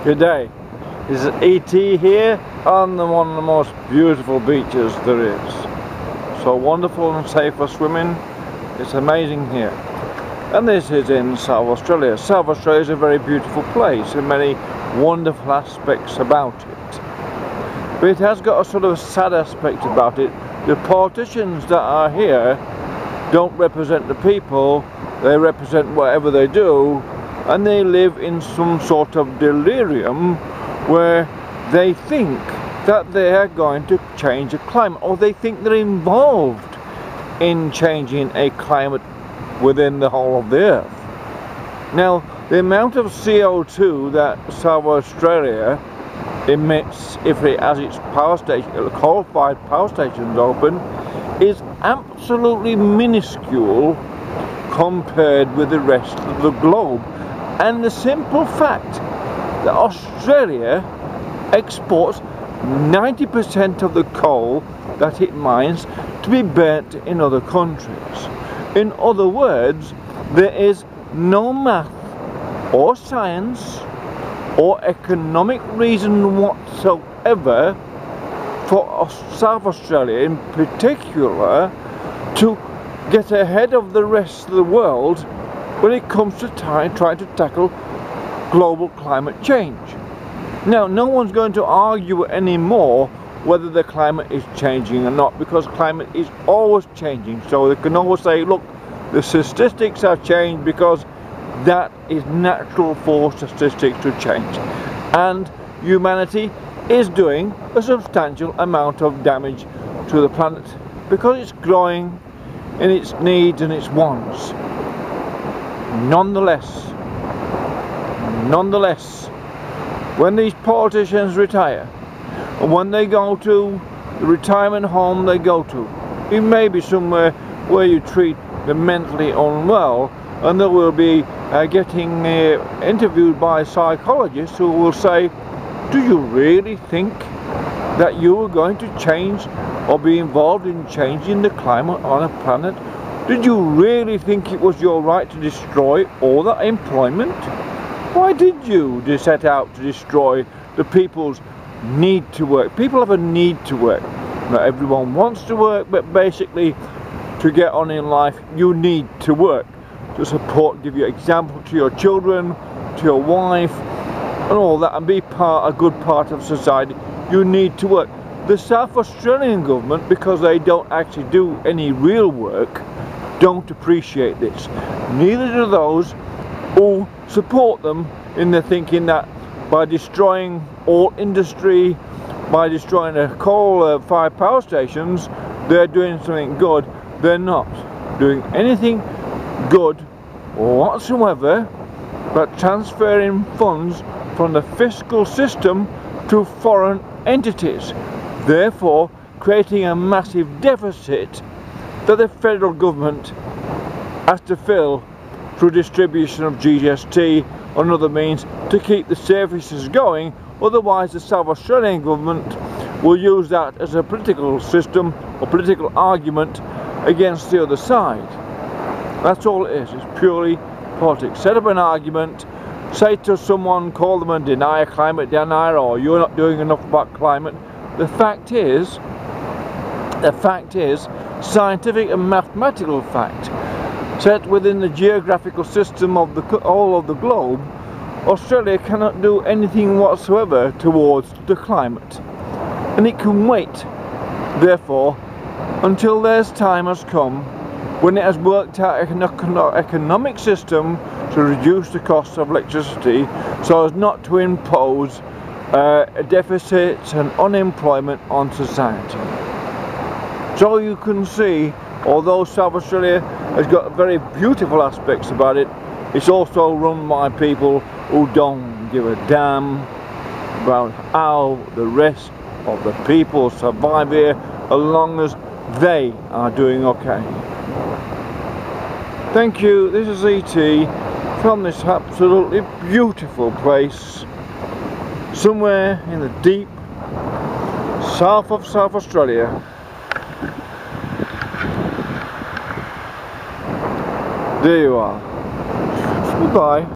Good day. This is E.T. here on one of the most beautiful beaches there is. So wonderful and safe for swimming. It's amazing here. And this is in South Australia. South Australia is a very beautiful place and many wonderful aspects about it. But it has got a sort of sad aspect about it. The politicians that are here don't represent the people, they represent whatever they do, and they live in some sort of delirium where they think that they are going to change a climate, or they think they're involved in changing a climate within the whole of the earth. Now, the amount of CO2 that South Australia emits if it has its power station, coal-fired power stations open, is absolutely minuscule compared with the rest of the globe. And the simple fact that Australia exports 90% of the coal that it mines to be burnt in other countries. In other words, there is no math or science or economic reason whatsoever for South Australia in particular to get ahead of the rest of the world when it comes to trying to tackle global climate change. Now, no one's going to argue anymore whether the climate is changing or not, because climate is always changing. So they can always say, look, the statistics have changed because that is natural for statistics to change. And humanity is doing a substantial amount of damage to the planet because it's growing in its needs and its wants. Nonetheless, when these politicians retire, and when they go to the retirement home they go to, it may be somewhere where you treat the mentally unwell, and they will be getting interviewed by psychologists who will say, do you really think that you are going to change or be involved in changing the climate on a planet? Did you really think it was your right to destroy all that employment? Why did you set out to destroy the people's need to work? People have a need to work. Not everyone wants to work, but basically to get on in life you need to work. To support, give you example to your children, to your wife, and all that, and be a good part of society. You need to work. The South Australian government, because they don't actually do any real work, don't appreciate this. Neither do those who support them in the thinking that by destroying all industry, by destroying the coal-fired power stations, they're doing something good. They're not doing anything good whatsoever but transferring funds from the fiscal system to foreign entities, therefore creating a massive deficit that the federal government has to fill through distribution of GST and other means to keep the services going. Otherwise the South Australian government will use that as a political system or political argument against the other side. That's all it is. It's purely politics. Set up an argument, say to someone, call them a denier, climate denier, or you're not doing enough about climate. The fact is, scientific and mathematical fact, set within the geographical system of the whole of the globe, Australia cannot do anything whatsoever towards the climate, and it can wait, therefore, until their time has come when it has worked out an economic system to reduce the cost of electricity so as not to impose a deficit and unemployment on society. So you can see, although South Australia has got very beautiful aspects about it, it's also run by people who don't give a damn about how the rest of the people survive here as long as they are doing okay. Thank you. This is E.T. from this absolutely beautiful place somewhere in the deep south of South Australia. There you are. Goodbye.